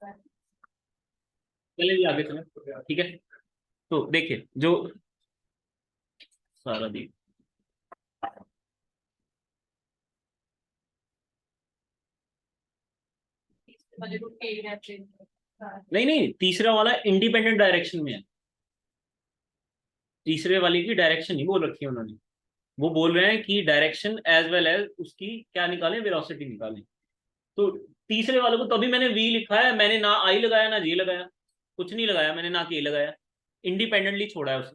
चलिए जी आगे चले, ठीक है। तो देखिए जो सारा दी, नहीं नहीं, तीसरा वाला इंडिपेंडेंट डायरेक्शन में है। तीसरे वाले की डायरेक्शन नहीं बोल रखी है उन्होंने। वो बोल रहे हैं कि डायरेक्शन एज वेल एज उसकी क्या निकालें, वेलोसिटी निकालें। तो तीसरे वाले को तो अभी मैंने वी लिखा है, मैंने ना आई लगाया ना जे लगाया, कुछ नहीं लगाया मैंने, ना के लगाया, इंडिपेंडेंटली छोड़ा है उसे।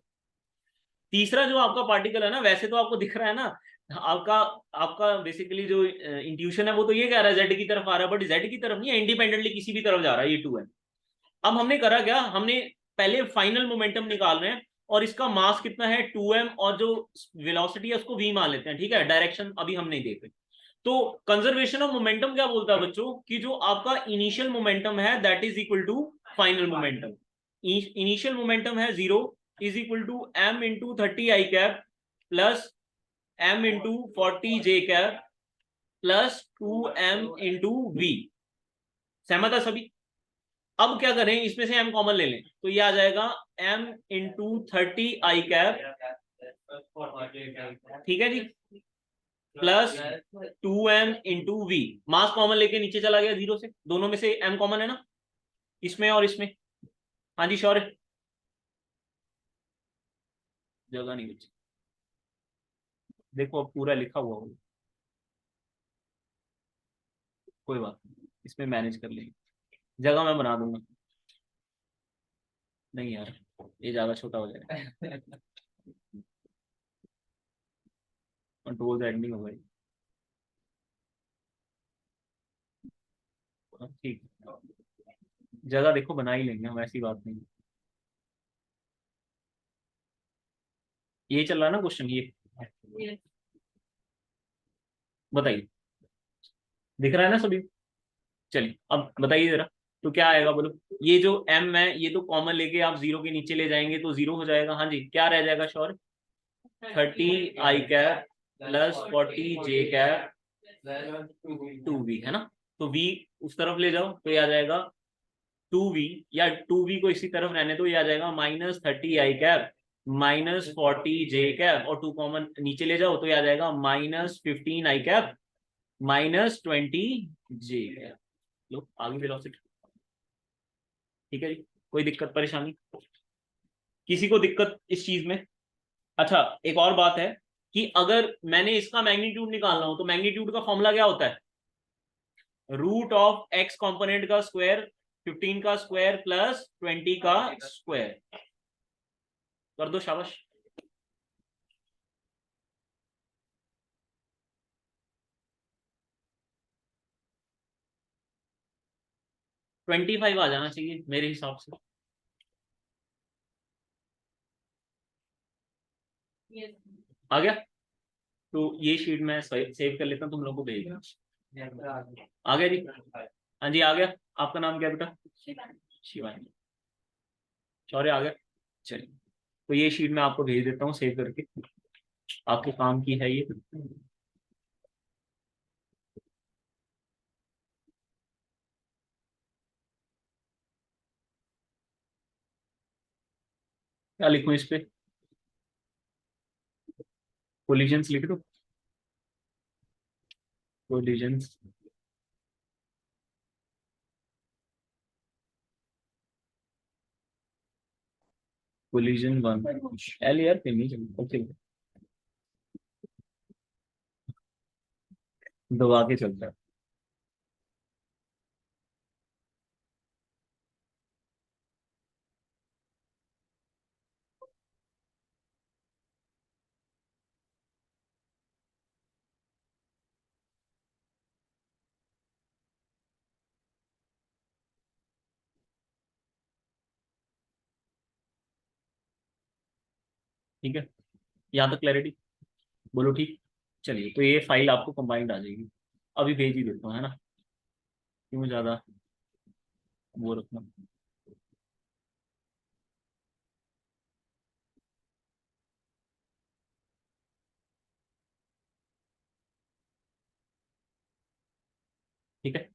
तीसरा जो आपका पार्टिकल है ना, वैसे तो आपको दिख रहा है ना, आपका आपका बेसिकली जो इंट्यूशन है वो तो ये कह रहा है जेड की तरफ आ रहा है, बट जेड की तरफ नहीं है, इंडिपेंडेंटली किसी भी तरफ जा रहा है, ये टू है। अब हमने करा क्या, हमने पहले फाइनल मोमेंटम निकाल रहे हैं, और इसका मास कितना है 2m, और जो वेलोसिटी है उसको v मान लेते हैं, ठीक है, डायरेक्शन अभी हम नहीं देख रहे। तो कंजर्वेशन ऑफ मोमेंटम क्या बोलता है बच्चों, कि जो आपका इनिशियल मोमेंटम है that is equal to final momentum. Initial momentum है 0, is equal to m into 30 i cap plus m into 40 j cap plus 2m into v. सहमत है सभी? अब क्या करें, इसमें से m कॉमन ले लें तो ये आ जाएगा m इंटू 30 i कैप, ठीक है जी, plus 2m into V. Mass common लेके नीचे चला गया 0 से, दोनों में से m कॉमन है ना, इसमें और इसमें। हाँ जी श्योर है, जगह नहीं बची। देखो अब पूरा लिखा हुआ होगा, कोई बात नहीं, इसमें मैनेज कर लेंगे, जगह मैं बना दूंगा। नहीं यार, ये ज्यादा छोटा हो जाएगा। कंट्रोल एंडिंग हो गई, ठीक। जगह देखो बना ही लेंगे हम, ऐसी बात नहीं। ये चल रहा है ना क्वेश्चन, ये बताइए, दिख रहा है ना सभी? चलिए अब बताइए जरा, तो क्या आएगा बोलो। ये जो m है ये तो कॉमन लेके आप 0 के नीचे ले जाएंगे तो 0 हो जाएगा, हाँ जी, क्या रह जाएगा शौर्य? 30 i cap plus 40 j cap, 2v है ना। तो v उस तरफ ले जाओ तो ये आ जाएगा 2v, या 2v को इसी तरफ रहने दो, ये आ जाएगा -30 i कैप -40 j कैप, और 2 कॉमन नीचे ले जाओ तो ये आ जाएगा -15 i कैप -20 j कैप। लो आगे वेलोसिटी, ठीक है जी। कोई दिक्कत परेशानी किसी को, दिक्कत इस चीज में? अच्छा, एक और बात है कि अगर मैंने इसका मैग्नीट्यूड निकालना हो तो मैग्नीट्यूड का फॉर्मूला क्या होता है? रूट ऑफ एक्स कॉम्पोनेंट का स्क्वायर, 15 का स्क्वायर प्लस 20 का स्क्वायर। कर दो शाबाश। 25 आ जाना चाहिए मेरे हिसाब से। आ गया? तो ये शीट मैं सेव कर लेता हूँ, तुम लोगों को भेज दूँ। आ गया जी? हाँ जी आ गया। आपका नाम क्या बेटा? शिवानी। शौर्य आ गया? चलिए, तो ये शीट मैं आपको भेज देता हूँ सेव करके, आपके काम की है ये। क्या लिखूं इस पे? कोलिजन्स लिख दो, कोलिजन्स। कोलिजन वन, एल यार फिर नहीं चलेगा, ओके। दबा के चलता है, ठीक है। यहाँ तक क्लैरिटी, बोलो ठीक। चलिए तो ये फाइल आपको कंबाइंड आ जाएगी, अभी भेज ही देता हूँ, है ना, क्यों ज्यादा वो रखना। ठीक है,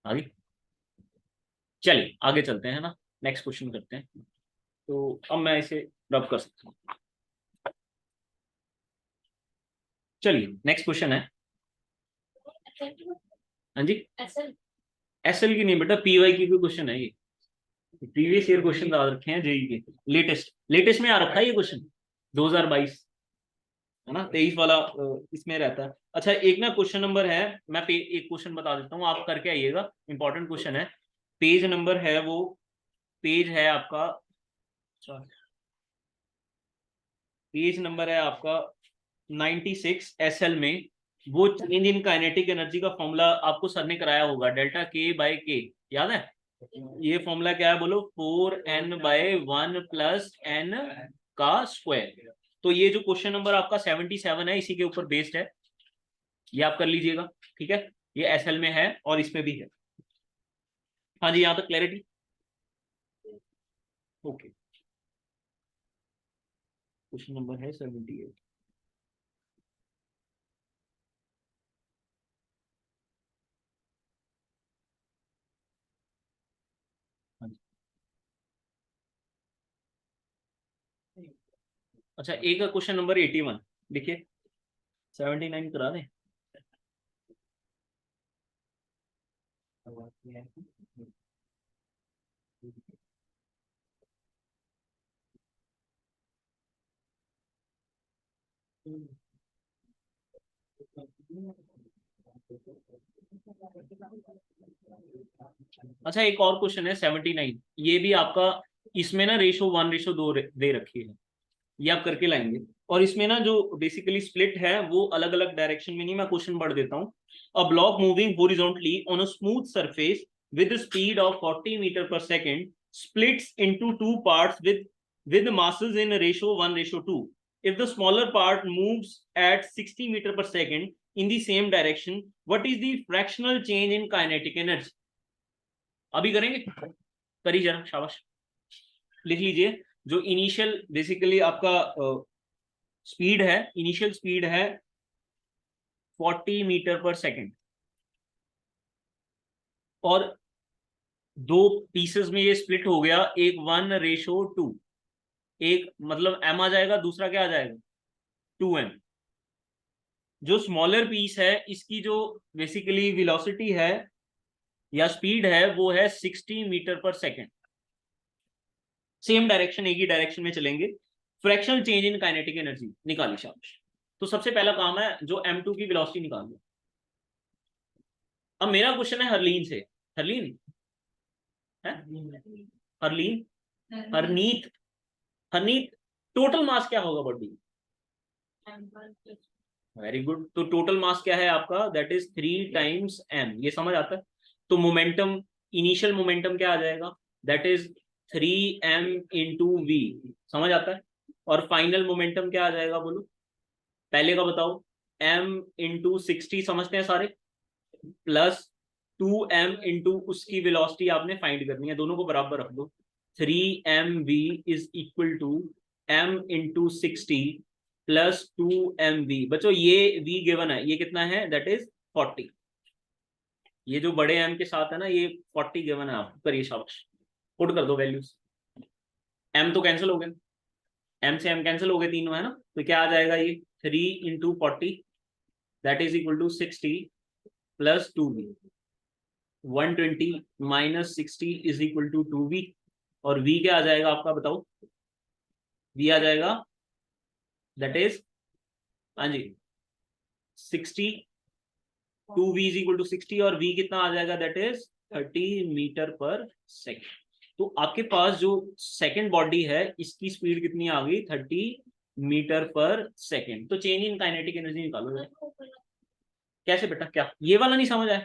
आगे। चलिए आगे चलते हैं ना, नेक्स्ट क्वेश्चन करते हैं। तो अब मैं इसे रब कर सकता हूँ। चलिए नेक्स्ट क्वेश्चन है। हाँ जी, एसएल की नहीं बेटा, पीवाई की भी क्वेश्चन है ये। प्रीवियस ईयर क्वेश्चन आ रखे हैं जेई के, लेटेस्ट लेटेस्ट में आ रखा है ये क्वेश्चन 2022 है ना, 23 वाला इसमें रहता है। अच्छा एक ना क्वेश्चन नंबर है, मैं एक क्वेश्चन बता देता हूँ, आप करके आइएगा, इंपॉर्टेंट क्वेश्चन है। पेज नंबर है वो, पेज है आपका, पेज नंबर है आपका 96 एसएल में। वो चेंज इन काइनेटिक एनर्जी का फॉर्मूला आपको सर ने कराया होगा, डेल्टा के बाय के, याद है? ये फॉर्मूला क्या है बोलो, 4n/1 + n का स्क्वायर। तो ये जो क्वेश्चन नंबर आपका 77 है, इसी के ऊपर बेस्ड है, ये आप कर लीजिएगा। ठीक है, ये एसएल में है और इसमें भी है। हाँ जी, यहाँ तक क्लैरिटी? ओके, क्वेश्चन नंबर है 78। हाँ जी। अच्छा एक क्वेश्चन नंबर 81 देखिए, 79 करा दें। अच्छा एक और क्वेश्चन है 79, ये भी आपका, इसमें ना रेशो 1:2 दे रखी है, ये आप करके लाएंगे। और इसमें ना जो बेसिकली स्प्लिट है वो अलग अलग डायरेक्शन में नहीं, मैं क्वेश्चन पढ़ देता हूँ। A block moving horizontally on a smooth surface with speed of 40 metre per second splits into two parts with masses in ratio 1:2. If the smaller part moves at 60 meter per second in the same direction, what is the fractional change in kinetic energy? अभी करेंगे, करिए जरा, शाबाश। लिख लीजिए, जो initial basically आपका speed है, इनिशियल स्पीड है 40 मीटर पर सेकेंड, और दो पीसेस में ये स्प्लिट हो गया, एक 1:2, एक मतलब m आ जाएगा, दूसरा क्या आ जाएगा 2m। जो स्मॉलर पीस है इसकी जो बेसिकली वेलोसिटी है या स्पीड है वो है 60 metre per second. Same direction, एक ही डायरेक्शन में चलेंगे। Fractional change in kinetic energy निकाली शाबाश। तो सबसे पहला काम है जो m2 की वेलोसिटी निकालनी। अब मेरा क्वेश्चन है हरलीन से, हरलीन है, हरलीन, हरनीत, हरनीत, टोटल मास क्या होगा बॉडी? Very good. तो टोटल मास क्या है आपका, दैट इज 3 टाइम्स m, ये समझ आता है। तो मोमेंटम, इनिशियल मोमेंटम क्या आ जाएगा, that is 3m into we, समझ आता है। और फाइनल मोमेंटम क्या आ जाएगा बोलो, पहले का बताओ, m इंटू 60 समझते हैं सारे, प्लस 2m इंटू उसकी वेलोसिटी आपने फाइंड करनी है, दोनों को बराबर रख दो। 3mv is equal to m into 60 plus 2mv। बच्चों ये v गिवन है, ये कितना है, दैट इज 40। ये जो बड़े m के साथ है ना, ये 40 गिवन है, आप करिए शाबाश, पुट कर दो वैल्यूज। m तो कैंसिल हो गए, m से m कैंसिल हो गए तीनों, है ना। तो क्या आ जाएगा ये 3 into 40 that is equal to 60 plus 2v। 120 minus 60 is equal to 2v। और v क्या आ जाएगा आपका बताओ, v आ जाएगा दैट इज, हाँ जी 60, 2v इज इक्वल टू 60, और v कितना आ जाएगा, that is 30 metre per second. तो आपके पास जो सेकेंड बॉडी है इसकी स्पीड कितनी आ गई, 30 मीटर पर सेकेंड। तो चेंज इन काइनेटिक एनर्जी निकालो। कैसे बेटा, क्या ये वाला नहीं समझ आया?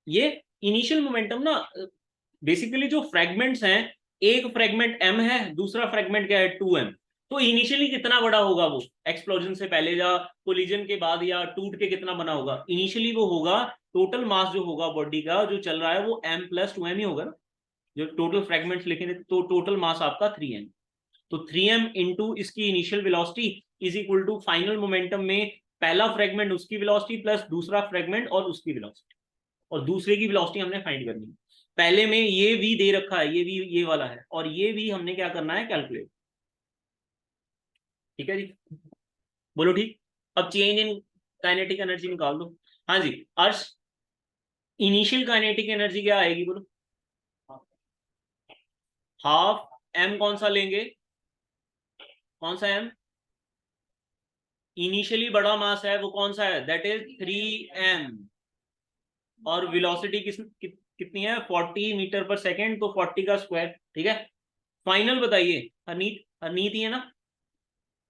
ये इनिशियल मोमेंटम ना, बेसिकली जो फ्रेगमेंट्स हैं, एक फ्रेगमेंट m है, दूसरा फ्रेगमेंट क्या है 2m। तो इनिशियली कितना बड़ा होगा वो, एक्सप्लोजन से पहले या कोलिजन के बाद या टूट के कितना बना होगा, इनिशियली वो होगा, टोटल मास जो होगा बॉडी का जो चल रहा है वो m + 2m ही होगा ना। जो टोटल फ्रेगमेंट्स लिखे तो टोटल मास आपका 3m। तो 3m इंटू इसकी initial velocity is equal to final momentum में पहला फ्रेगमेंट उसकी वेलोसिटी प्लस दूसरा फ्रेगमेंट और उसकी वेलोसिटी। और दूसरे की वेलोसिटी हमने फाइंड करनी है। पहले में ये v दे रखा है, ये v ये वाला है, और ये v हमने क्या करना है, कैलकुलेट। ठीक है जी, बोलो ठीक। अब चेंज इन काइनेटिक एनर्जी निकाल दो। हाँ जी अर्श, इनिशियल काइनेटिक एनर्जी क्या आएगी बोलो? हाफ m, कौन सा लेंगे, कौन सा m? इनिशियली बड़ा मास है वो कौन सा है, दैट इज 3m। और वेलोसिटी कितनी है, 40 मीटर पर सेकेंड, तो 40 का स्क्वायर। ठीक है, फाइनल बताइए, हरनीत, हरनीत ही है ना?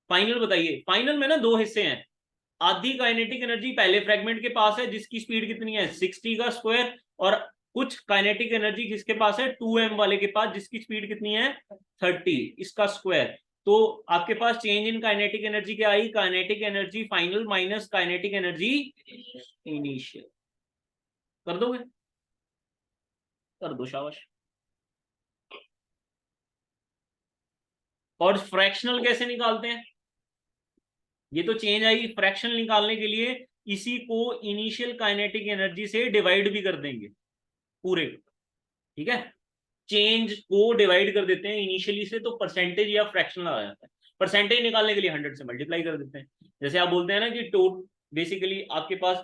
फाइनल बताइए। फाइनल में ना दो हिस्से हैं, आधी काइनेटिक एनर्जी पहले फ्रेगमेंट के पास है जिसकी स्पीड कितनी है 60 का स्क्वायर, और कुछ काइनेटिक एनर्जी किसके पास है 2m वाले के पास जिसकी स्पीड कितनी है 30, इसका स्क्वायर। तो आपके पास चेंज इन काइनेटिक एनर्जी क्या आई, kinetic energy final minus kinetic energy initial. कर दोगे? कर दो, शाबाश। और फ्रैक्शनल कैसे निकालते हैं? ये तो चेंज आई, फ्रैक्शनल निकालने के लिए इसी को इनिशियल काइनेटिक एनर्जी से डिवाइड भी कर देंगे पूरे। ठीक है, चेंज को डिवाइड कर देते हैं इनिशियली से, तो परसेंटेज या फ्रैक्शनल आ जाता है। परसेंटेज निकालने के लिए 100 से मल्टीप्लाई कर देते हैं। जैसे आप बोलते हैं ना कि बेसिकली आपके पास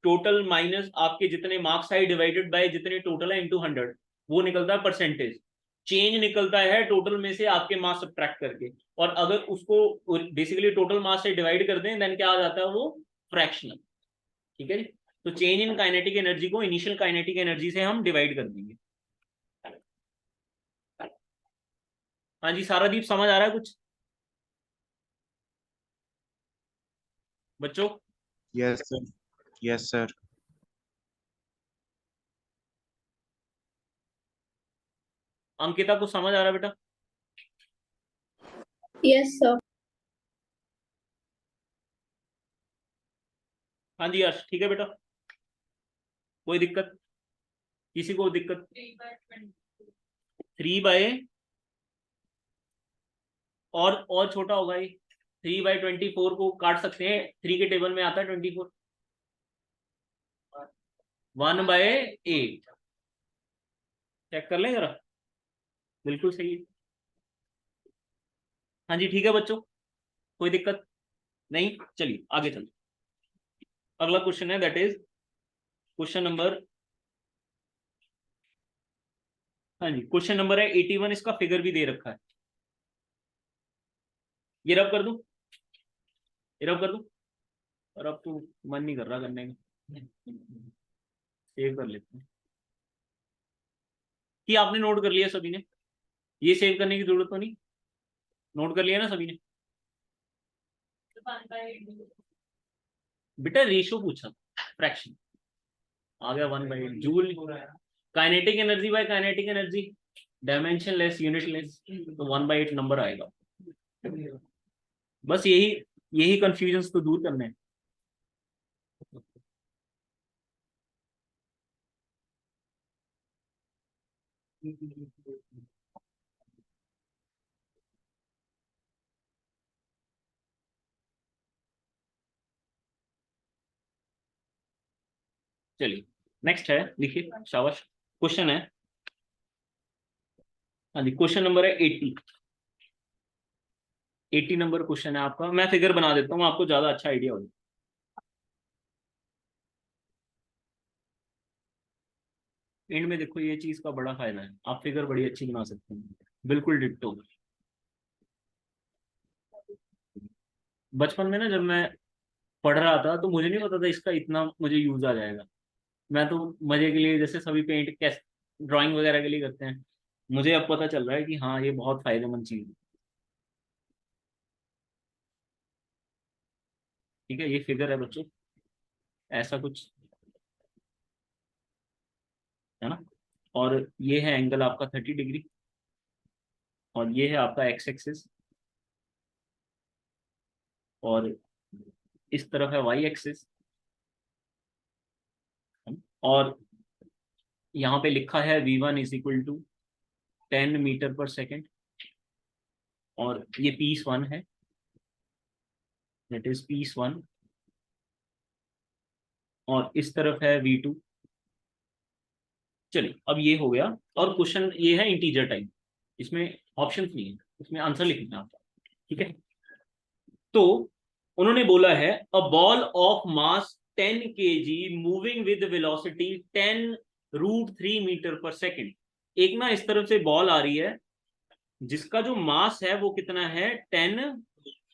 टोटल माइनस आपके जितने मार्क्स आए डिवाइडेड बाय जितने टोटल है इंटू 100, वो निकलता है परसेंटेज। चेंज निकलता है टोटल में से आपके मार्क्स सब्ट्रैक्ट करके, और अगर उसको बेसिकली टोटल मार्क्स से डिवाइड कर दें देन क्या आ जाता है वो फ्रैक्शनल। ठीक है जी, तो चेंज इन काइनेटिक एनर्जी को इनिशियल काइनेटिक एनर्जी से हम डिवाइड कर देंगे। हाँ जी सारा दीप, समझ आ रहा है कुछ बच्चों? Yes sir, yes sir. Ankita को समझ आ रहा है बेटा? Yes sir. हाँ जी यश, ठीक है बेटा, कोई दिक्कत, किसी को दिक्कत? 3/, और छोटा होगा ये, 3/24 को काट सकते हैं, 3 के टेबल में आता है 24। 1/8, चेक कर लें जरा, बिल्कुल सही है। हाँ जी ठीक है बच्चों, कोई दिक्कत नहीं, चलिए आगे चलते। अगला क्वेश्चन है, दैट इज क्वेश्चन नंबर, हाँ जी क्वेश्चन नंबर है 81। इसका फिगर भी दे रखा है, ये रब कर दूं, ये रब कर दूं, और अब तो मन नहीं कर रहा करने का, सेव कर लेते हैं। कि आपने नोट कर लिया सभी ने, ये सेव करने की जरूरत तो नहीं, नोट कर लिया ना सभी ने? बेटा रेशो पूछा, फ्रैक्शन आ गया 1/8 joule. Kinetic energy by kinetic energy, dimension less unit less, तो 1/8 नंबर आएगा। बस यही यही कंफ्यूजन को दूर करने हैं। चलिए नेक्स्ट है, लिखिए, शाबाश। क्वेश्चन है, हाँ जी क्वेश्चन नंबर है 80। 80 नंबर क्वेश्चन है आपका। मैं फिगर बना देता हूँ, आपको ज्यादा अच्छा आइडिया होगा। एंड में देखो, ये चीज का बड़ा फायदा है, आप फिगर बड़ी अच्छी बना सकते हैं, बिल्कुल डिट्टो। बचपन में ना जब मैं पढ़ रहा था तो मुझे नहीं पता था इसका इतना मुझे यूज आ जाएगा। मैं तो मजे के लिए, जैसे सभी पेंट कैसे ड्राइंग वगैरह के लिए करते हैं, मुझे अब पता चल रहा है कि हाँ ये बहुत फायदेमंद चीज है। ठीक है, ये फिगर है बच्चों, ऐसा कुछ है ना, और ये है एंगल आपका 30 डिग्री, और ये है आपका एक्स एक्सिस, और इस तरफ है वाई एक्सिस, और यहाँ पे लिखा है v1 = 10 मीटर पर सेकेंड, और ये पीस 1 है, दैट इज पीस 1, और इस तरफ है v2, चलिए अब ये हो गया, और क्वेश्चन ये है इंटीजर टाइप, इसमें ऑप्शंस नहीं है, इसमें आंसर लिखना है आपका, ठीक है। तो उन्होंने बोला है a ball of mass 10 kg moving with velocity 10√3 metre per second. एक ना इस तरफ से बॉल आ रही है जिसका जो मास है वो कितना है 10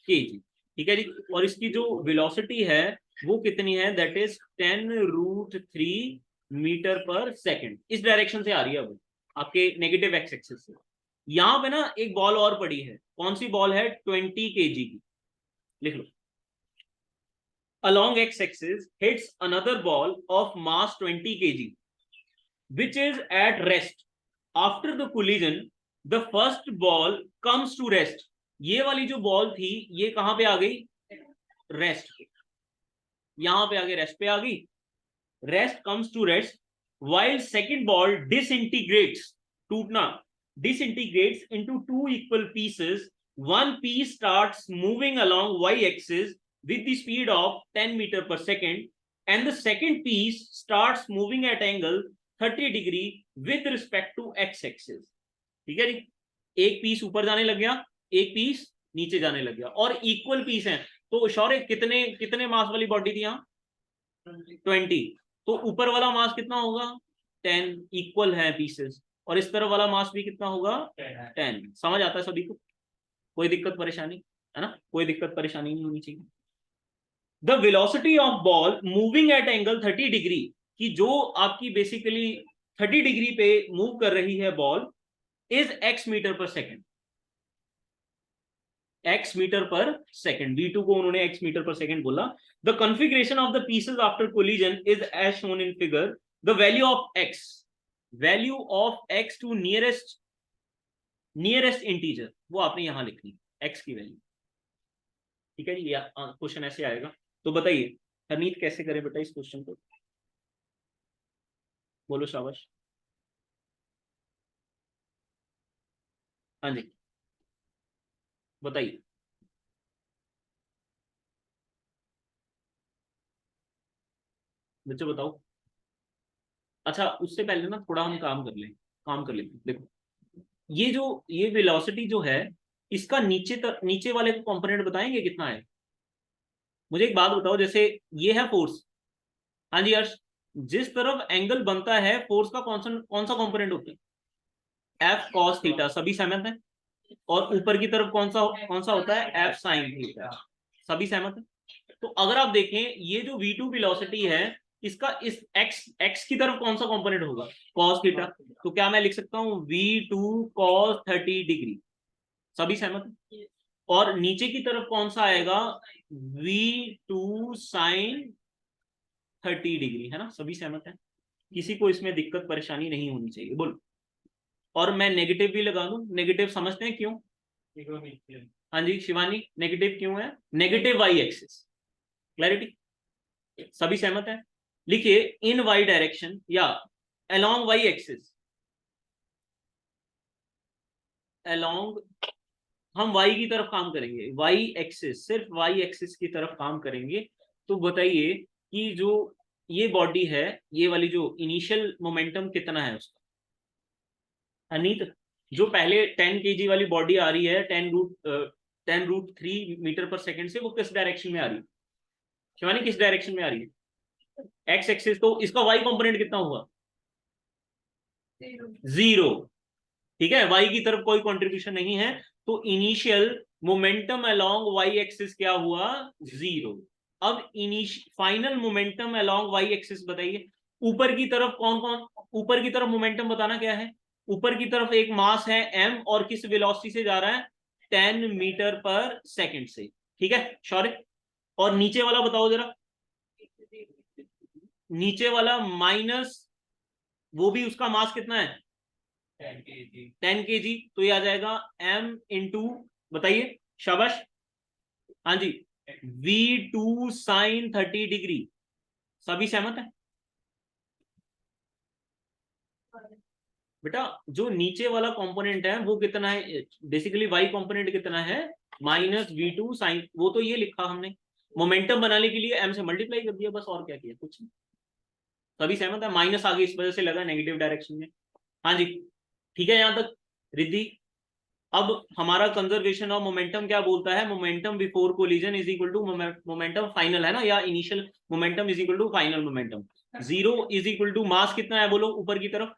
kg, ठीक है जी, और इसकी जो वेलोसिटी है वो कितनी है, that is 10√3 metre per second. इस डायरेक्शन से आ रही है वो आपके नेगेटिव एक्स एक्सिस से। यहां पे ना एक बॉल और पड़ी है, कौन सी बॉल है, 20 kg की, लिख लो। Along x-axis hits another ball of mass 20 kg, which is at rest. After the collision, the first ball comes to rest. ये वाली जो बॉल थी ये कहां पे आ गई, रेस्ट पे, यहां पे आ गई, रेस्ट पे आ गई, rest comes to rest, while second ball disintegrates, टूटना, disintegrates into two equal pieces. One piece starts moving along y-axis with the speed of 10 meter per second, and the second piece starts moving at angle 30 degree with respect to x-axis. ठीक है जी, एक piece ऊपर जाने लग गया, एक piece नीचे जाने लग गया, और इक्वल पीस है। तो शौर्य कितने कितने मास वाली बॉडी थी यहाँ, 20, तो ऊपर वाला मास कितना होगा 10, इक्वल है पीसेस, और इस तरफ वाला मास भी कितना होगा 10। समझ आता है सभी को, कोई दिक्कत परेशानी है ना, कोई दिक्कत परेशानी नहीं होनी चाहिए। The velocity of ball moving at angle 30 degree, कि जो आपकी बेसिकली 30 डिग्री पे मूव कर रही है ball, is x metre per second, x metre per second, v2 को उन्होंने x मीटर पर सेकेंड बोला। The configuration of the pieces after collision is as shown in figure. The value of x to nearest integer, वो आपने यहां लिखनी, x की value, ठीक है जी। क्वेश्चन ऐसे आएगा। तो बताइए हरनीत कैसे करें बेटा इस क्वेश्चन को, बोलो शाबाश। हाँ जी बताइए। बच्चों बताओ। अच्छा उससे पहले ना थोड़ा हम काम कर लें। देखो ये वेलोसिटी जो है, इसका नीचे वाले को कंपोनेंट बताएंगे कितना है। मुझे एक बात बताओ, जैसे ये है फोर्स, हाँ जी हर्ष, जिस तरफ एंगल बनता है फोर्स का कौन सा कंपोनेंट होता है, एफ कॉस थीटा, सभी सहमत हैं। और ऊपर की तरफ कौन सा होता है, एफ साइन थीटा, सभी सहमत हैं। तो अगर आप देखें ये जो v2 वेलोसिटी है, इसका इस x की तरफ कौन सा कंपोनेंट होगा, cos थीटा। तो क्या मैं लिख सकता हूं v2 cos 30 डिग्री, सभी सहमत हैं। और नीचे की तरफ कौन सा आएगा, v2 sin 30 डिग्री, है ना, सभी सहमत हैं। किसी को इसमें दिक्कत परेशानी नहीं होनी चाहिए, बोलो। और मैं नेगेटिव भी लगा दूं, नेगेटिव समझते हैं क्यों, हाँ जी शिवानी, नेगेटिव क्यों है, नेगेटिव वाई एक्सिस, क्लैरिटी, सभी सहमत है। लिखिए इन वाई डायरेक्शन या अलोंग वाई एक्सिस, अलोंग, हम वाई की तरफ काम करेंगे, वाई एक्सिस, सिर्फ वाई एक्सिस की तरफ काम करेंगे। तो बताइए कि जो ये बॉडी है, ये वाली जो इनिशियल मोमेंटम कितना है उसका, अनीत, जो पहले 10 kg वाली बॉडी आ रही है 10√3 मीटर पर सेकेंड से, वो किस डायरेक्शन में आ रही है शिवानी, किस डायरेक्शन में आ रही है, एक्स एक्सिस। तो इसका वाई कंपोनेंट कितना हुआ, 0, ठीक है, वाई की तरफ कोई कंट्रीब्यूशन नहीं है। तो initial momentum along Y axis क्या हुआ, 0। अब final momentum along Y axis बताइए। ऊपर की तरफ ऊपर की तरफ मोमेंटम बताना क्या है, ऊपर की तरफ एक मास है m, और किस वेलोसिटी से जा रहा है, 10 मीटर पर सेकेंड से, ठीक है शौर्य। और नीचे वाला बताओ जरा, नीचे वाला माइनस, वो भी उसका मास कितना है 10 kg, तो ये आ जाएगा m इंटू, बताइए शाबाश, हाँ जी, v2 sin 30 डिग्री, सभी सहमत है। बेटा जो नीचे वाला कंपोनेंट है वो कितना है, बेसिकली वाई कंपोनेंट कितना है, -v2 sin, वो तो ये लिखा हमने, मोमेंटम बनाने के लिए m से मल्टीप्लाई कर दिया बस, और क्या किया, कुछ नहीं। सभी सहमत है, माइनस आगे इस वजह से लगा नेगेटिव डायरेक्शन में। हाँ जी ठीक है यहाँ तक रिद्धि। अब हमारा कंजर्वेशन ऑफ मोमेंटम क्या बोलता है, momentum before collision is equal to momentum final, है ना, या initial momentum is equal to final momentum. Zero is equal to mass कितना है बोलो ऊपर की तरफ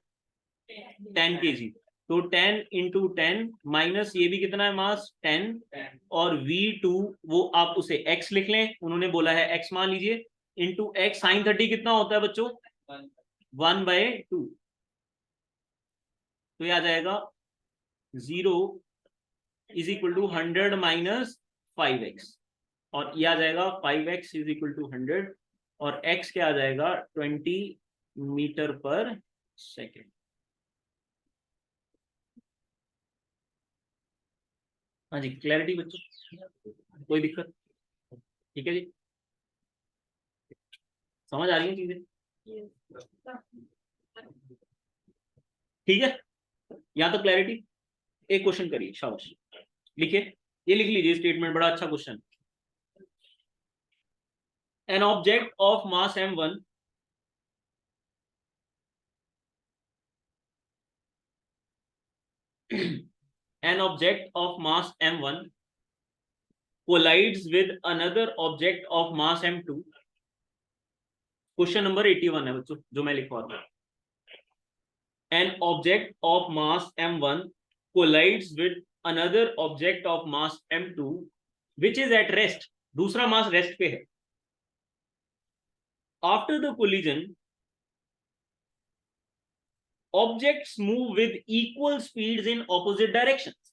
10 kg, तो 10 इंटू 10 माइनस ये भी कितना है मास 10, और V2 वो आप उसे x लिख लें, उन्होंने बोला है x मान लीजिए, इंटू x साइन 30 कितना होता है बच्चों 1/2, तो ये आ जाएगा 0 is equal to 100 minus 5x, और ये आ जाएगा 5x इज इक्वल टू 100, और x क्या आ जाएगा 20 मीटर पर सेकेंड। हाँ जी क्लैरिटी बच्चों, कोई दिक्कत? ठीक है जी, समझ आ रही है चीजें? ठीक है, यहाँ तक क्लैरिटी। एक क्वेश्चन करिए, शाबाश, लिखिए, ये लिख लीजिए स्टेटमेंट, बड़ा अच्छा question. An object of mass m1 an object of mass m1 collides with another object of mass m2। Question number 81 है बच्चों जो मैं लिखवा रहा हूं। An object of mass m1 collides with another object of mass m2 which is at rest, दूसरा मास rest पे है। After the collision objects move with equal speeds in opposite directions।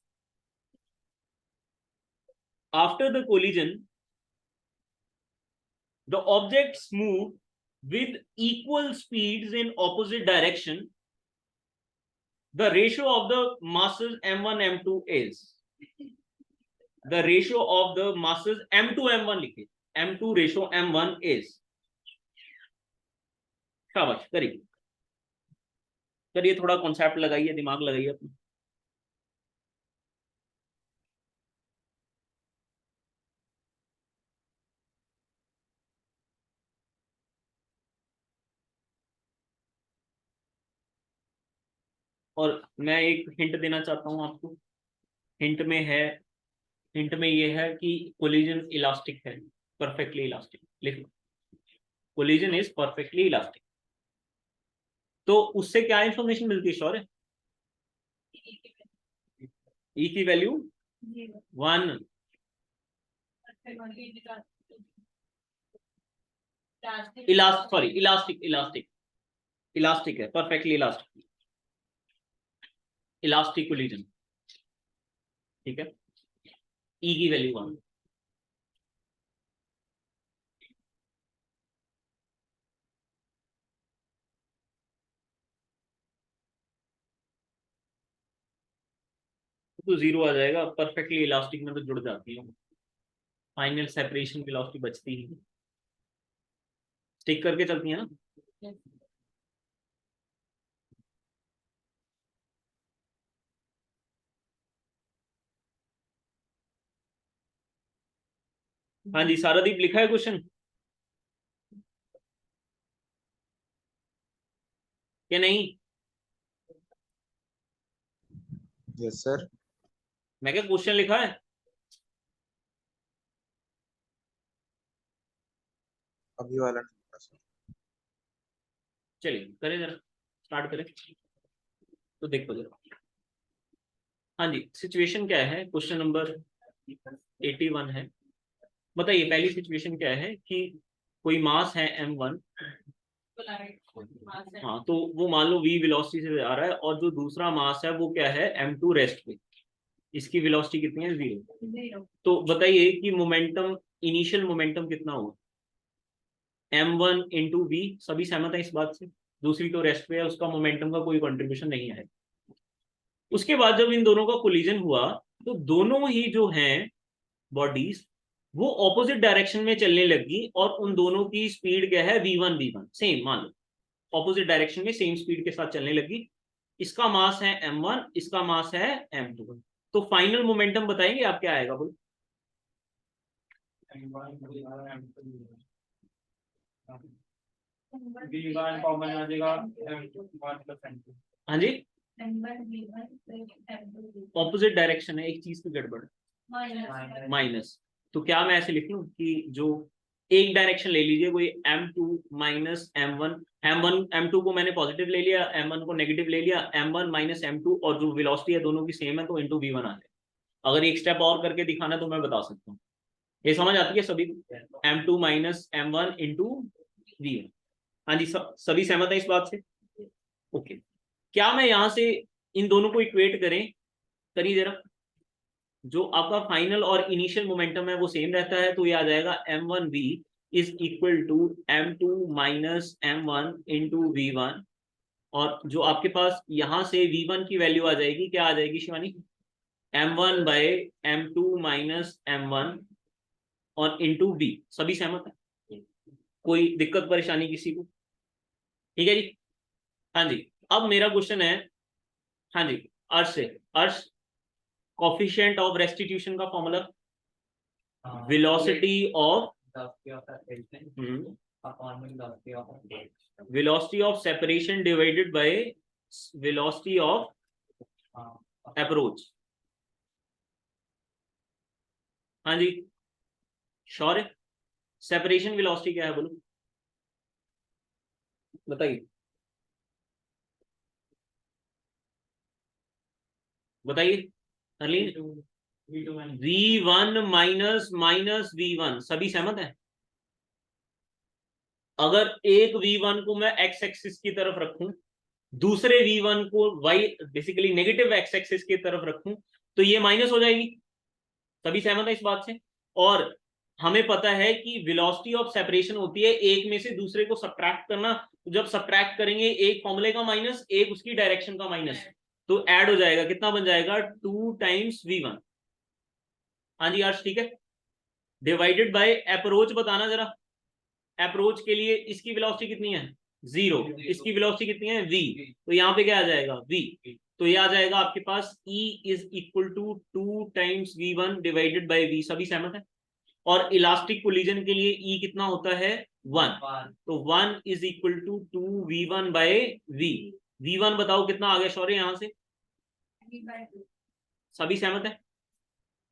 After the collision the objects move with equal speeds in opposite direction, the ratio of the masses m1 m2 is, the ratio of the masses m2 m1 लिखे, m2 ratio m1 is, शाबाश करिए करिए, थोड़ा concept लगाइए, दिमाग लगाइए अपना। और मैं एक हिंट देना चाहता हूं आपको, हिंट में है, हिंट में ये है कि कोलिजन इलास्टिक है, परफेक्टली इलास्टिक, लिखो कोलिजन इज परफेक्टली इलास्टिक। तो उससे क्या इंफॉर्मेशन मिलती है शौर्य? ई की वैल्यू 1, इलास्टिक है, परफेक्टली इलास्टिक, इलास्टिक कोलिजन, ठीक है, ई की वैल्यू 1। तो 0 आ जाएगा, परफेक्टली इलास्टिक में तो जुड़ जाती है, फाइनल सेपरेशन वेलोसिटी बचती ही, स्टिक करके चलती है ना। हाँ जी सारादीप लिखा है क्वेश्चन या नहीं? Yes sir. मैं क्या क्वेश्चन लिखा है? अभी वाला नहीं था सर। चलिए करें जरा, स्टार्ट करें, तो देखो जरा। हाँ जी सिचुएशन क्या है, क्वेश्चन नंबर 81 है। बताइए पहली सिचुएशन क्या है कि कोई मास है m1, हाँ तो वो मान लो v वेलोसिटी से आ रहा है, और जो दूसरा मास है वो क्या है m2 रेस्ट पे, इसकी वेलोसिटी कितनी है 0। तो बताइए कि मोमेंटम, इनिशियल मोमेंटम कितना होगा m1 इंटू वी, सभी सहमत है इस बात से, दूसरी तो रेस्ट पे है, उसका मोमेंटम का कोई कंट्रीब्यूशन नहीं है। उसके बाद जब इन दोनों का कोलिजन हुआ तो दोनों ही जो हैं बॉडीज वो ऑपोजिट डायरेक्शन में चलने लगी, और उन दोनों की स्पीड क्या है v1 सेम, मान लो ऑपोजिट डायरेक्शन में सेम स्पीड के साथ चलने लगी। इसका मास है m1, इसका मास है m2, तो फाइनल मोमेंटम बताएंगे आप क्या आएगा बोल? V1 कॉमन आ जाएगा M1 प्लस M2। हाँ जी, ऑपोजिट डायरेक्शन है, एक चीज की गड़बड़, माइनस। तो क्या मैं ऐसे लिख लूं कि जो एक डायरेक्शन ले लीजिए कोई M2 माइनस M1, M2 को मैंने पॉजिटिव ले लिया, M1 को नेगेटिव ले लिया, M1 माइनस M2 और जो वेलोसिटी है दोनों की सेम है तो इंटू V1 आ जाए। अगर एक स्टेप और करके दिखाना तो मैं बता सकता हूँ, ये समझ आती है सभी को? M2 minus M1 into V1। हाँ जी, सभी सहमत है इस बात से? ओके, क्या मैं यहां से इन दोनों को इक्वेट करिए जरा, जो आपका फाइनल और इनिशियल मोमेंटम है वो सेम रहता है, तो ये आ जाएगा M1V is equal to M2 minus M1 into V1। और जो आपके पास यहां से V1 की वैल्यू आ जाएगी, क्या आ जाएगी Shivani? M1 bye M2 minus M1 और इंटू V। सभी सहमत है? कोई दिक्कत परेशानी किसी को? ठीक है जी। हाँ जी, अब मेरा क्वेश्चन है, हाँ जी, अर्श से। अर्श, कोफिशिएंट ऑफ रेस्टिट्यूशन का formula? Velocity of velocity of separation divided by velocity of approach. हाँ जी, श्योर है? सेपरेशन वेलोसिटी क्या है बोलो, बताइए बताइए Harleen. V1 minus minus V1, सभी सहमत है? अगर एक V1 को मैं x एक्सिस की तरफ रखूं, दूसरे V1 को y basically negative x axis की तरफ रखूं, तो ये माइनस हो जाएगी। सभी सहमत है इस बात से? और हमें पता है कि वेलोसिटी ऑफ सेपरेशन होती है एक में से दूसरे को सब्ट्रैक्ट करना। तो जब सब्ट्रैक्ट करेंगे एक फॉर्मूले का माइनस, एक उसकी डायरेक्शन का माइनस, तो ऐड हो जाएगा, कितना बन जाएगा? 2 टाइम्स V1। हाँ जी अर्श, ठीक है। डिवाइडेड बाय अप्रोच, बताना जरा, अप्रोच के लिए इसकी वेलोसिटी कितनी है? 0। इसकी वेलोसिटी कितनी है? v। तो यहाँ पे क्या आ जाएगा? v। तो ये आ जाएगा आपके पास E is equal to 2 times V1 divided by v। सभी सहमत है? और इलास्टिक कोलिजन के लिए E कितना होता है? 1। तो 1 is equal to 2V1 by v। V1 बताओ कितना आ गया शौर्य यहां से? सभी सहमत है?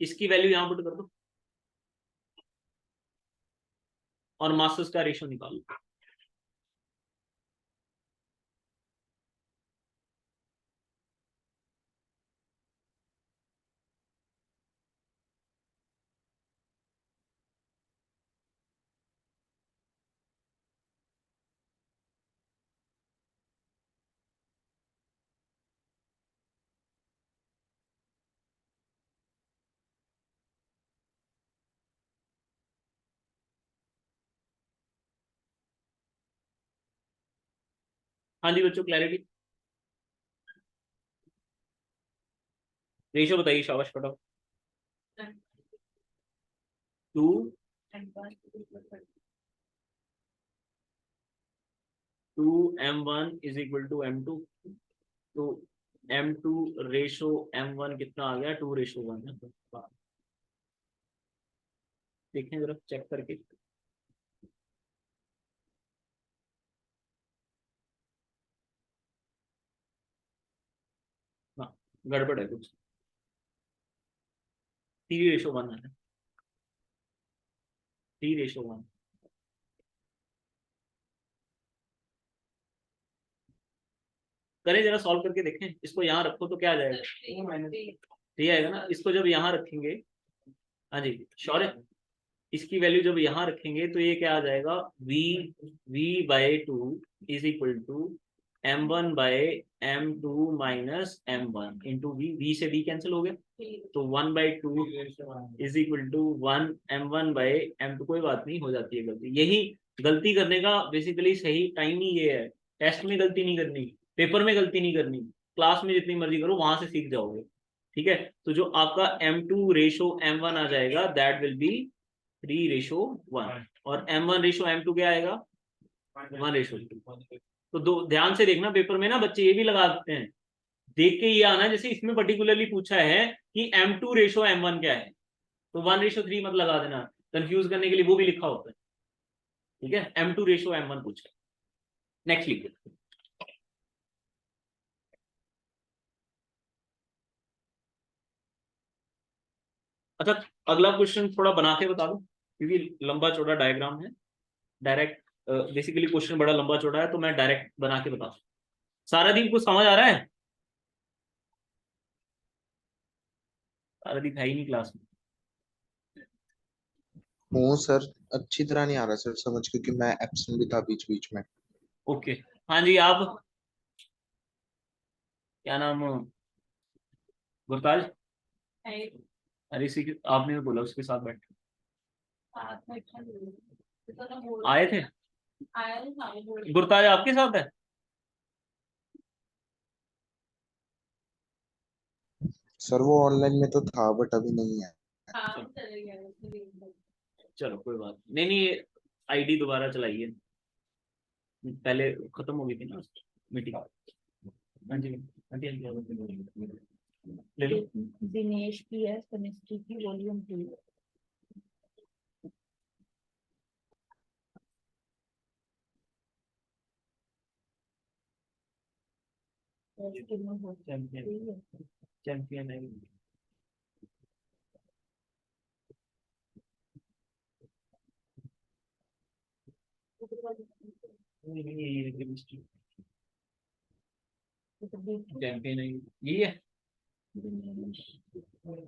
इसकी वैल्यू यहां पुट कर दो और मासेस का रेशो निकालो। हाँ जी बच्चों, क्लैरिटी, रेशो बताइए, शाबाश फटाफट। 2 2m1 is equal to m2। तो m2 रेशो m1 कितना आ गया? 2:1। देखें जरा चेक करके। हाँ, गड़बड़ है कुछ, 3:1 है। 3:1। करें जरा, सॉल्व करके देखें। इसको यहाँ रखो तो क्या आ जाएगा? ठीक आएगा ना? इसको जब यहाँ रखेंगे, हाँ जी श्योर है? इसकी वैल्यू जब यहाँ रखेंगे तो ये क्या आ जाएगा? v/2 is equal to m1/m2 minus m1 into v से v कैंसिल हो गया, तो 1/2 इज इक्वल टू 1 m1/m2। कोई बात नहीं, हो जाती है गलती। यही गलती करने का बेसिकली सही टाइम ही ये है। टेस्ट में गलती नहीं करनी, पेपर में गलती नहीं करनी, क्लास में जितनी मर्जी करो वहां से सीख जाओगे। ठीक है, तो जो आपका m2 रेशो m1 आ जाएगा दैट विल बी 3:1 और m1 रेशो m2 क्या आएगा? 1:2। तो दो ध्यान से देखना, पेपर में ना बच्चे ये भी लगा देते हैं, देख के ये आना जैसे इसमें पर्टिकुलरली पूछा है कि m2 रेशो m1 क्या है, तो 1:3 मत लगा देना, कंफ्यूज करने के लिए वो भी लिखा होता है। ठीक है, m2 रेशो m1 पूछा है। नेक्स्ट लिखिए। अच्छा, अगला क्वेश्चन थोड़ा बना के बता दो, क्योंकि लंबा चौड़ा डायग्राम है। डायरेक्ट बेसिकली क्वेश्चन बड़ा लंबा चौड़ा है, तो मैं डायरेक्ट बना के बता दूं। सारा दिन कुछ समझ आ रहा है? सारा दिन है ही नहीं क्लास में। हूँ सर, अच्छी तरह नहीं आ रहा सर समझ, क्योंकि मैं एब्सेंट भी था बीच बीच में। ओके, हाँ जी, आप क्या नाम, गुरताज? अरे आपने तो बोला उसके साथ बैठ आए थे। गुरताज आपके साथ है? सर वो ऑनलाइन में तो था बट अभी नहीं है। चलो कोई बात नहीं, नहीं आईडी दोबारा चलाइए, पहले खत्म हो गई थी ना मीटिंग। हाँ जी, हाँ जी, हाँ जी, ले लो। दिनेश की है, केमिस्ट्री की, वॉल्यूम 2। चैंपियन, चैंपियन है। ये केमिस्ट्री चैंपियन है, यही है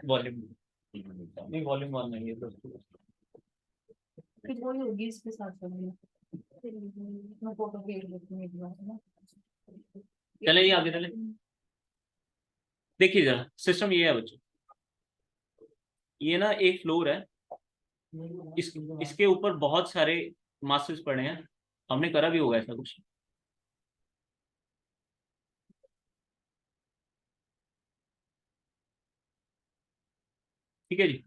वॉल्यूम। नहीं वॉल्यूम 1 नहीं है दोस्तों। फिर वही होगी इसके साथ में। मैं फोटो भेज देती हूँ एक बार ना। चले ये आगे चले। देखिए जरा सिस्टम ये है बच्चों, ये ना एक फ्लोर है, इसके ऊपर बहुत सारे मासेस पड़े हैं। हमने करा भी होगा ऐसा कुछ। ठीक है जी।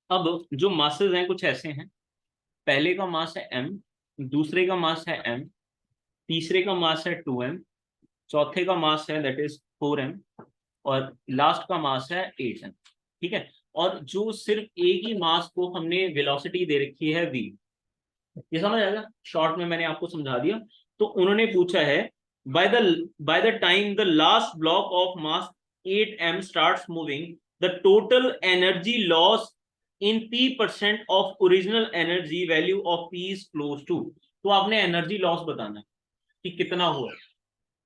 अब जो मासेस हैं कुछ ऐसे हैं, पहले का मास है m, दूसरे का मास है m, तीसरे का मास है 2m, चौथे का मास है दैट इज 4m, और लास्ट का मास है 8m। ठीक है, और जो सिर्फ एक ही मास को हमने वेलोसिटी दे रखी है v, ये समझ आएगा, शॉर्ट में मैंने आपको समझा दिया। तो उन्होंने पूछा है by the time the last block of mass 8m starts moving, the total energy loss in p% of original energy value of p is close to. तो आपने एनर्जी लॉस बताना है कि कितना हुआ।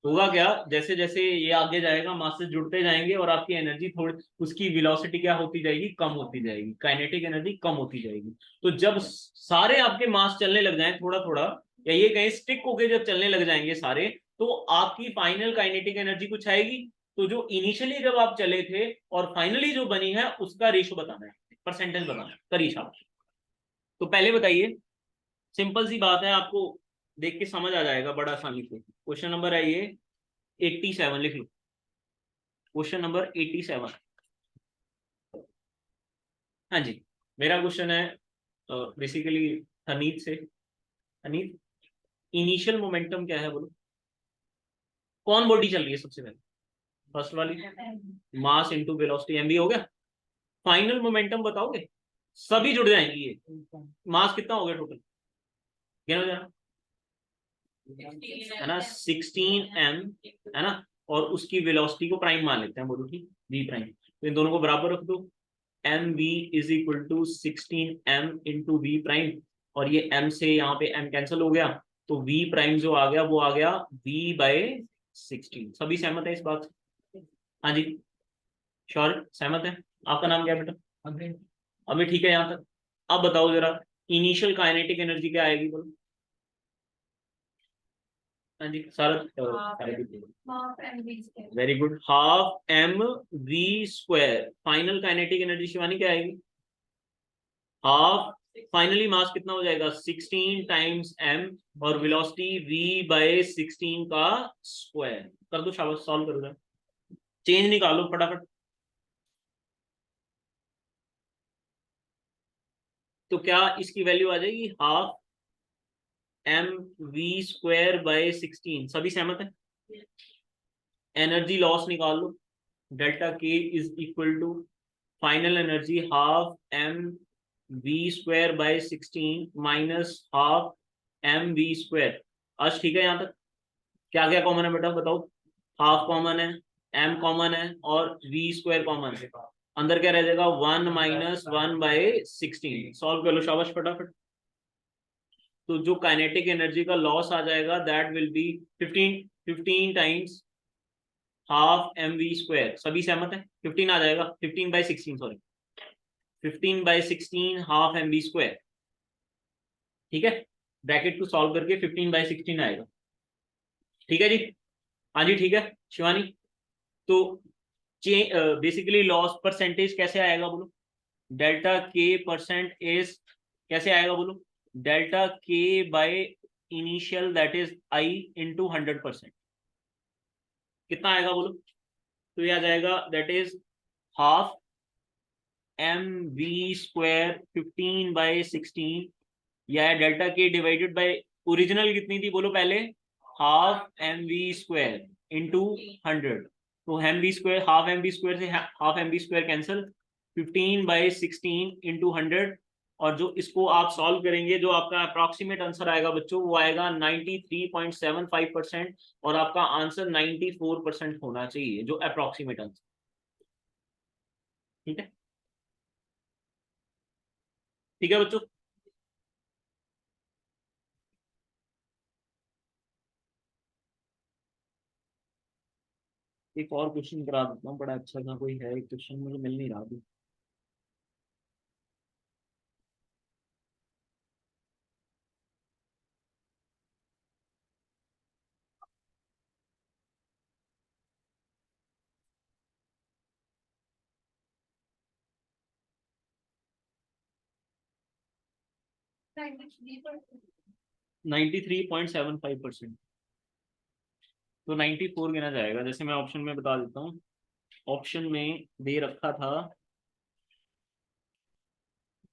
होगा क्या, जैसे जैसे ये आगे जाएगा मासेस जुड़ते जाएंगे और आपकी एनर्जी थोड़ी, उसकी वेलोसिटी क्या होती जाएगी, कम होती जाएगी, काइनेटिक एनर्जी कम होती जाएगी। तो जब सारे आपके मास चलने लग जाएं थोड़ा थोड़ा, या ये कहीं स्टिक होके जब चलने लग जाएंगे सारे, तो आपकी फाइनल काइनेटिक एनर्जी कुछ आएगी। तो जो इनिशियली जब आप चले थे और फाइनली जो बनी है उसका रेशो बताना है, परसेंटेज बताना है, करिए आप। तो पहले बताइए, सिंपल सी बात है, आपको देख के समझ आ जाएगा बड़ा आसानी से। क्वेश्चन नंबर है ये 87, लिख लो क्वेश्चन नंबर 87। हाँ जी, मेरा क्वेश्चन है बेसिकली हनीत से। हनीत, इनिशियल मोमेंटम क्या है बोलो, कौन बॉडी चल रही है सबसे पहले? फर्स्ट वाली, मास इनटू वेलोसिटी, एमवी हो गया। फाइनल मोमेंटम बताओगे? सभी जुड़ जाएंगी ये। मास कितना हो गया टोटल, गिनो जरा, है ना 16m, है ना, और उसकी वेलोसिटी को प्राइम मान लेते हैं, बोलो ठीक, v प्राइम। तो इन दोनों को बराबर रख दो, M V is equal to 16m into V prime, और ये m से यहाँ पे m कैंसिल हो गया, तो v प्राइम जो आ गया वो आ गया v/16। सभी सहमत है इस बात से? हाँ जी, श्योर सहमत है? आपका नाम क्या है बेटा? अभी ठीक है यहाँ तक। अब बताओ जरा, इनिशियल काइनेटिक एनर्जी क्या आएगी बोलो? हाँ जी सारा, very good, half M V square. Final kinetic energy Shivani क्या आएगी? हाफ, फाइनली मास कितना हो जाएगा 16 टाइम्स m, और वेलोसिटी v/16 का स्क्वायर। कर दो शाबाश, सॉल्व कर दो, चेंज निकालो फटाफट। तो क्या इसकी वैल्यू आ जाएगी half M V square by 16? सभी सहमत है? एनर्जी लॉस निकाल लो, delta K is equal to final energy half M V square by 16 minus half M V square. आज ठीक है यहाँ तक? क्या क्या कॉमन है बेटा बताओ? हाफ कॉमन है, m कॉमन है और v स्क्वायर कॉमन है। अंदर क्या रह जाएगा? 1 माइनस 1/16। सॉल्व कर लो शाबाश फटाफट। तो जो काइनेटिक एनर्जी का लॉस आ जाएगा that will be 15 times half mv square. सभी सहमत है? 15 आ जाएगा, 15/16 सॉरी, 15/16 हाफ mv स्क्वायर। ठीक है, ब्रैकेट को सॉल्व करके 15/16 आएगा। ठीक है जी, हाँ जी ठीक है शिवानी। तो बेसिकली लॉस परसेंटेज कैसे आएगा बोलो? डेल्टा के परसेंट इज कैसे आएगा बोलो? Delta K by initial that is I into 100%। कितना आएगा बोलो? तो ये आ जाएगा that is half M V square 15/16 या डेल्टा के डिवाइडेड बाय ओरिजिनल कितनी थी बोलो पहले? Half M V square into 100। तो M V square, half M V square से half M V square cancel, 15/16 into 100। और जो इसको आप सॉल्व करेंगे जो आपका अप्रॉक्सीमेट आंसर आएगा बच्चों वो आएगा 93.75%। और आपका आंसर 94% होना चाहिए जो अप्रॉक्सीमेट आंसर। ठीक है, ठीक है बच्चों। एक और क्वेश्चन करा देता हूँ, बड़ा अच्छा था, कोई है एक क्वेश्चन मुझे मिल नहीं रहा अभी। पर 93.75%। तो 94 गिना जाएगा। जैसे मैं ऑप्शन में बता देता हूँ, ऑप्शन में दे रखा था,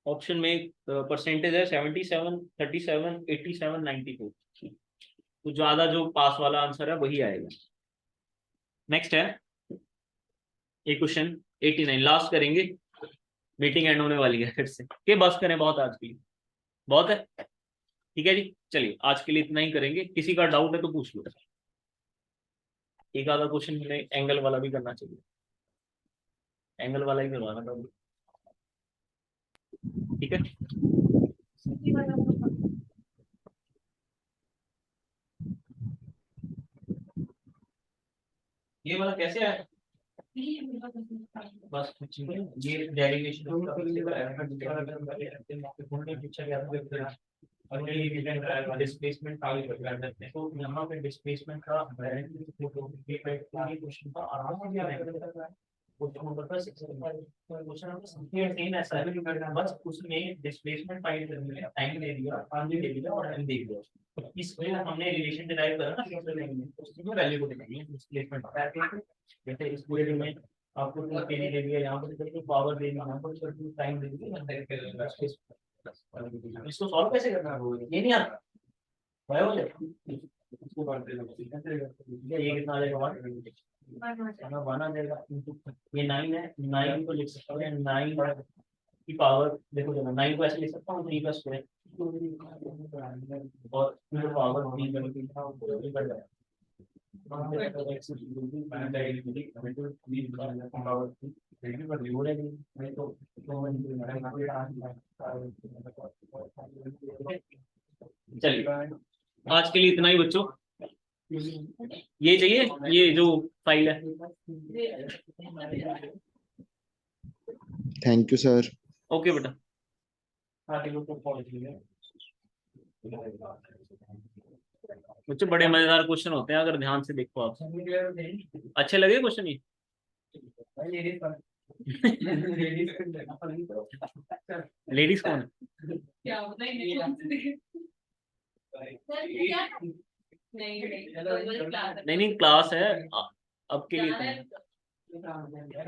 ऑप्शन में परसेंटेज है 77, 37, 87, 94। तो ज्यादा जो पास वाला आंसर है वही आएगा। नेक्स्ट है एक क्वेश्चन 89, लास्ट करेंगे, मीटिंग एंड होने वाली है फिर से। के बस करें, बहुत आज के लिए बहुत है। ठीक है जी, चलिए आज के लिए इतना ही करेंगे। किसी का डाउट है तो पूछ लो। एक आधा क्वेश्चन हमें एंगल वाला भी करना चाहिए, एंगल वाला ही करवाना था। ठीक है, ये वाला कैसे है? बस कुछ नहीं, ये डेरिवेशन और ये डिस्प्लेसमेंट का तो यहाँ पे डिस्प्लेसमेंट का क्वेश्चन का आराम से बस उसमें डिस्प्लेसमेंट फाइंड करनी है, टाइम दे दिया, आंधी दे दिया और एम दे दिया। इसमें हमने रिलेशन डिराइव करा ना, उसकी वैल्यू को दिखानी है डिस्प्लेसमेंट। जैसे इस पूरे में आपको पेनी दे दिया, यहाँ पर पावर दे दिया, यहाँ पर टाइम दे दिया। इसको सॉल्व कैसे करना है ये नहीं आता इसको ये कितना आ जाएगा? 1 आ जाएगा। ये 9 है, 9 को लिख सकते हैं 9 की पावर, देखो जरा 9 को ऐसे लिख सकता हूँ 3 का स्क्वायर और पावर 3 बढ़ जाएगा। चलिए आज के लिए इतना ही बच्चों। ये चाहिए, ये जो फाइल है। Thank you sir. ओके बेटा। बच्चों बड़े मजेदार क्वेश्चन होते हैं अगर ध्यान से देखो आप। अच्छे लगे क्वेश्चन ये? लेडीज कौन है? नहीं नहीं क्लास है अब के लिए।